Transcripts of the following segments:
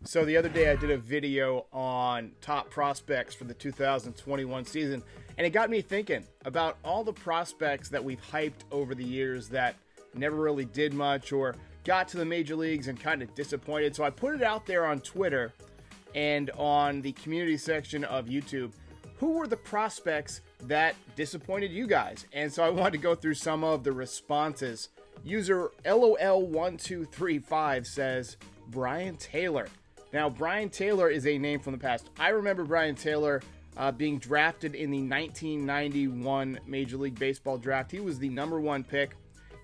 So the other day I did a video on top prospects for the 2021 season, and it got me thinking about all the prospects that we've hyped over the years that never really did much or got to the major leagues and kind of disappointed. So I put it out there on Twitter and on the community section of YouTube. Who were the prospects that disappointed you guys? And so I wanted to go through some of the responses. User LOL1235 says Brian Taylor. Now, Brian Taylor is a name from the past. I remember Brian Taylor being drafted in the 1991 Major League Baseball draft. He was the #1 pick.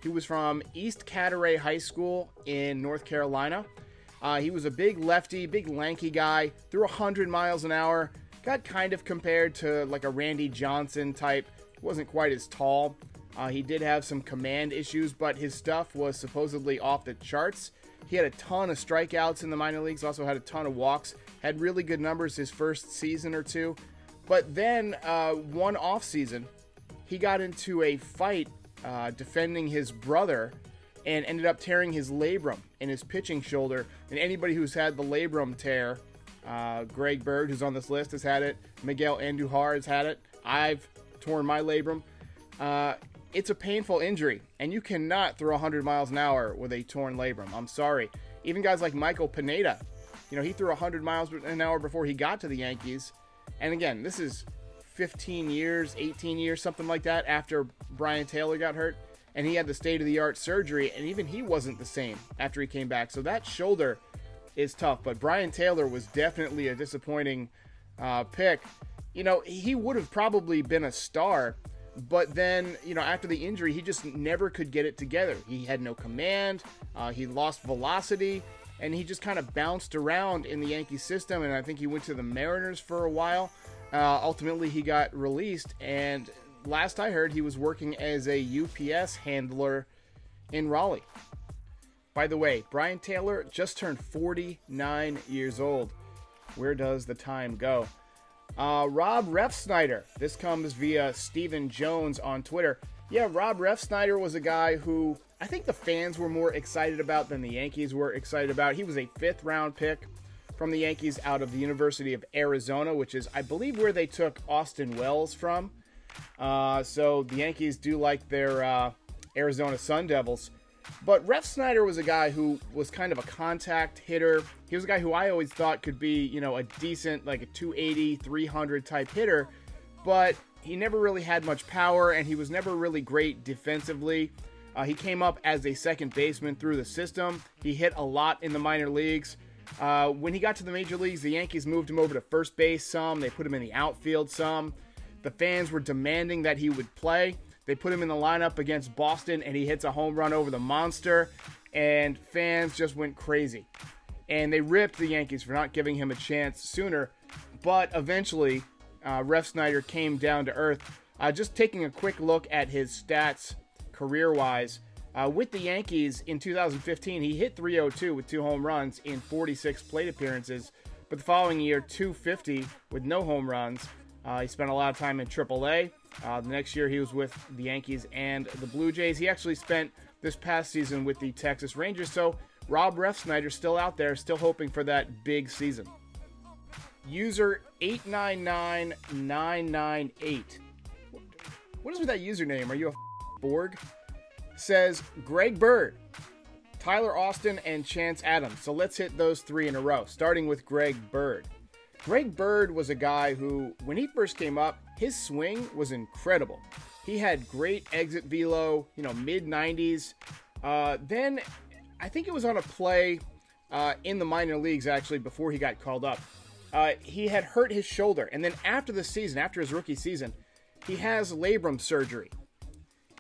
He was from East Carteret High School in North Carolina. He was a big lefty, big lanky guy, threw 100 miles an hour, got kind of compared to like a Randy Johnson type. He wasn't quite as tall. He did have some command issues, but his stuff was supposedly off the charts. He had a ton of strikeouts in the minor leagues, also had a ton of walks, had really good numbers his first season or two. But then one off season, he got into a fight defending his brother and ended up tearing his labrum in his pitching shoulder. And anybody who's had the labrum tear, Greg Bird, who's on this list, has had it. Miguel Andujar has had it. I've torn my labrum. It's a painful injury, and you cannot throw 100 miles an hour with a torn labrum. I'm sorry. Even guys like Michael Pineda, he threw 100 miles an hour before he got to the Yankees. And again, this is 15 years, 18 years, something like that after Brian Taylor got hurt. And he had the state-of-the-art surgery, and even he wasn't the same after he came back. So that shoulder is tough. But Brian Taylor was definitely a disappointing pick. He would have probably been a star. But then, after the injury, he just never could get it together. He had no command, he lost velocity, and he just kind of bounced around in the Yankee system, and I think he went to the Mariners for a while. Ultimately, he got released, and last I heard, he was working as a UPS handler in Raleigh. By the way, Brian Taylor just turned 49 years old. Where does the time go? Rob Refsnyder. This comes via Stephen Jones on Twitter. Yeah, Rob Refsnyder was a guy who I think the fans were more excited about than the Yankees were excited about. He was a 5th-round pick from the Yankees out of the University of Arizona, which is, I believe, where they took Austin Wells from. So the Yankees do like their Arizona Sun Devils. But Refsnyder was a guy who was kind of a contact hitter. He was a guy who I always thought could be, a decent, like a 280, 300 type hitter. But he never really had much power, and he was never really great defensively. He came up as a second baseman through the system. He hit a lot in the minor leagues. When he got to the major leagues, the Yankees moved him over to first base some. They put him in the outfield some. The fans were demanding that he would play. They put him in the lineup against Boston, and he hits a home run over the monster, and fans just went crazy. And they ripped the Yankees for not giving him a chance sooner, but eventually, Refsnyder came down to earth. Just taking a quick look at his stats career-wise, with the Yankees in 2015, he hit .302 with 2 home runs in 46 plate appearances, but the following year, .250 with no home runs. He spent a lot of time in AAA. The next year, he was with the Yankees and the Blue Jays. He actually spent this past season with the Texas Rangers. So Rob Refsnyder still out there, still hoping for that big season. User 899998. What is with that username? Are you a Borg? Says Greg Bird, Tyler Austin, and Chance Adams. So let's hit those 3 in a row, starting with Greg Bird. Greg Bird was a guy who, when he first came up, his swing was incredible. He had great exit velo, mid-90s. Then, I think it was on a play in the minor leagues, actually, before he got called up. He had hurt his shoulder, and then after the season, after his rookie season, he has labrum surgery.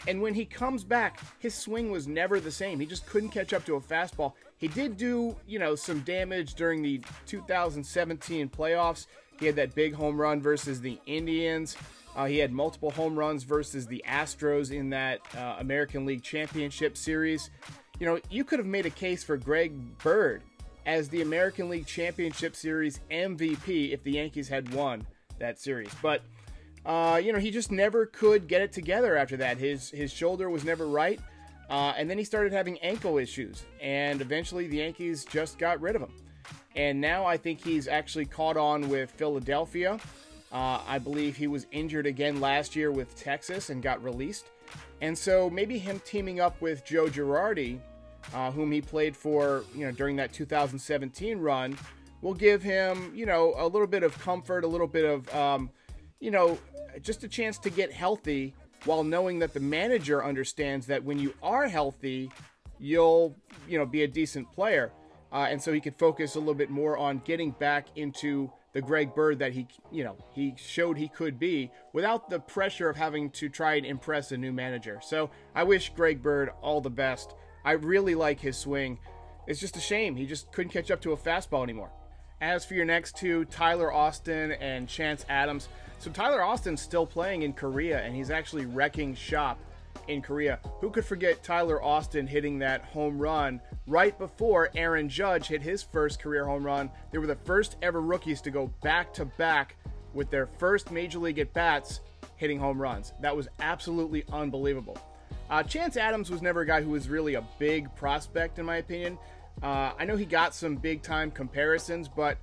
And when he comes back, his swing was never the same. He just couldn't catch up to a fastball. He did do, some damage during the 2017 playoffs. He had that big home run versus the Indians. He had multiple home runs versus the Astros in that American League Championship Series. You could have made a case for Greg Bird as the American League Championship Series MVP if the Yankees had won that series. But he just never could get it together after that. His shoulder was never right. And then he started having ankle issues. And eventually the Yankees just got rid of him. And now I think he's actually caught on with Philadelphia. I believe he was injured again last year with Texas and got released. And so maybe him teaming up with Joe Girardi, whom he played for, during that 2017 run, will give him, a little bit of comfort, a little bit of, just a chance to get healthy, while knowing that the manager understands that when you are healthy, you'll, be a decent player. And so he could focus a little bit more on getting back into the Greg Bird that he showed he could be, without the pressure of having to try and impress a new manager. So I wish Greg Bird all the best. I really like his swing. It's just a shame he just couldn't catch up to a fastball anymore. As for your next two, Tyler Austin and Chance Adams. So Tyler Austin's still playing in Korea, and he's actually wrecking shop in Korea. Who could forget Tyler Austin hitting that home run right before Aaron Judge hit his first career home run? They were the first ever rookies to go back-to-back with their first major league at-bats hitting home runs. That was absolutely unbelievable. Chance Adams was never a guy who was really a big prospect, in my opinion. I know he got some big-time comparisons, but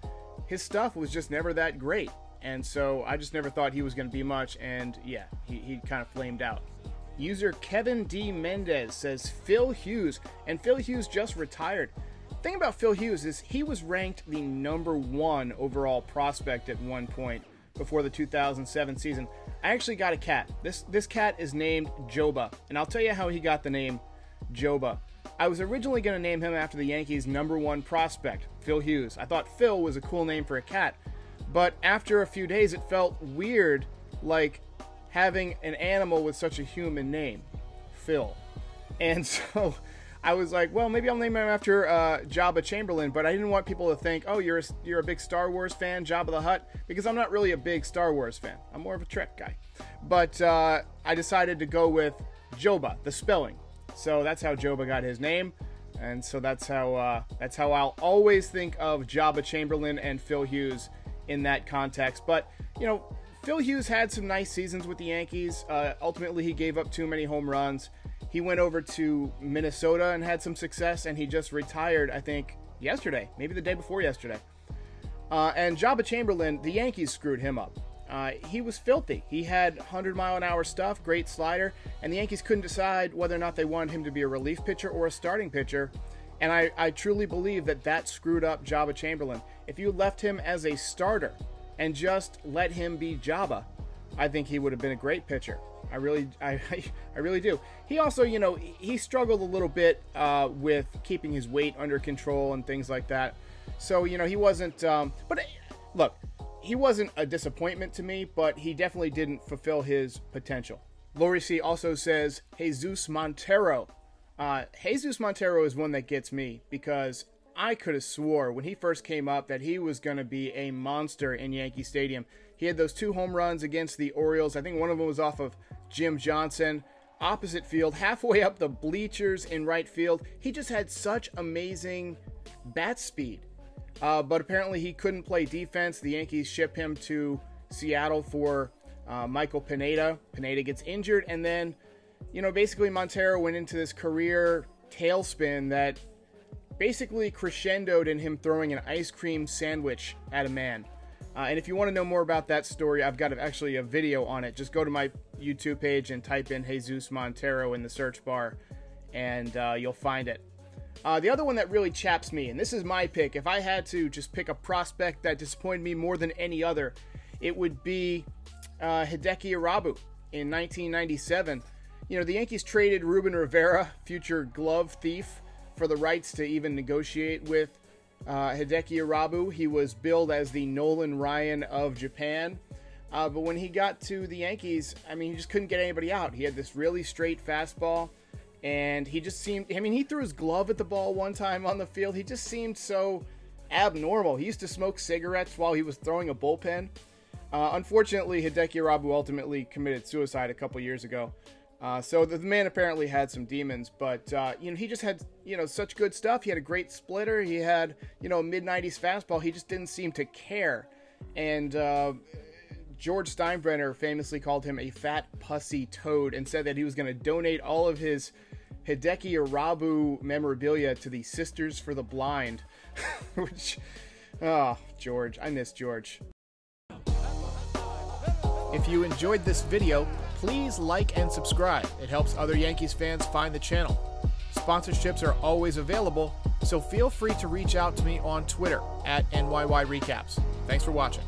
his stuff was just never that great. And so I just never thought he was going to be much, and yeah, he kind of flamed out. User Kevin D. Mendez says Phil Hughes, and Phil Hughes just retired. The thing about Phil Hughes is he was ranked the #1 overall prospect at one point before the 2007 season. I actually got a cat. This cat is named Joba, and I'll tell you how he got the name Joba. I was originally going to name him after the Yankees' #1 prospect, Phil Hughes. I thought Phil was a cool name for a cat, but after a few days it felt weird, like having an animal with such a human name, Phil. And so I was like, well, maybe I'll name him after Jabba Chamberlain, but I didn't want people to think, oh, you're a big Star Wars fan, Jabba the Hutt, because I'm not really a big Star Wars fan. I'm more of a Trek guy. But I decided to go with Joba, the spelling. So that's how Joba got his name, and so that's how I'll always think of Jabba Chamberlain and Phil Hughes in that context. But Phil Hughes had some nice seasons with the Yankees. Ultimately, he gave up too many home runs. He went over to Minnesota and had some success, and he just retired, I think, yesterday, maybe the day before yesterday. And Jabba Chamberlain, the Yankees screwed him up. He was filthy. He had 100-mile-an-hour stuff, great slider, and the Yankees couldn't decide whether or not they wanted him to be a relief pitcher or a starting pitcher. And I truly believe that screwed up Jabba Chamberlain. If you left him as a starter and just let him be Jabba, I think he would have been a great pitcher. I really do. He also, he struggled a little bit with keeping his weight under control and things like that. So, he wasn't, but look, he wasn't a disappointment to me, but he definitely didn't fulfill his potential. Lori C. also says, Jesus Montero. Jesus Montero is one that gets me, because I could have swore when he first came up that he was going to be a monster in Yankee Stadium. He had those 2 home runs against the Orioles. I think one of them was off of Jim Johnson. Opposite field, halfway up the bleachers in right field. He just had such amazing bat speed. But apparently he couldn't play defense. The Yankees ship him to Seattle for Michael Pineda. Pineda gets injured, and then, basically Montero went into this career tailspin that basically crescendoed in him throwing an ice cream sandwich at a man. And if you want to know more about that story, I've got actually a video on it. Just go to my YouTube page and type in Jesus Montero in the search bar, and you'll find it. The other one that really chaps me, and this is my pick, if I had to just pick a prospect that disappointed me more than any other, it would be Hideki Irabu in 1997. The Yankees traded Ruben Rivera, future glove thief, for the rights to even negotiate with Hideki Irabu. He was billed as the Nolan Ryan of Japan. But when he got to the Yankees, he just couldn't get anybody out. He had this really straight fastball, and he just seemed, he threw his glove at the ball one time on the field. He just seemed so abnormal. He used to smoke cigarettes while he was throwing a bullpen. Unfortunately, Hideki Irabu ultimately committed suicide a couple years ago. So the man apparently had some demons, but, he just had, such good stuff. He had a great splitter. He had, a mid-90s fastball. He just didn't seem to care. And George Steinbrenner famously called him a fat, pussy toad and said that he was going to donate all of his Hideki Irabu memorabilia to the Sisters for the Blind, which Oh, George. I miss George. If you enjoyed this video, please like and subscribe. It helps other Yankees fans find the channel. Sponsorships are always available, so feel free to reach out to me on Twitter at NYYRecaps. Thanks for watching.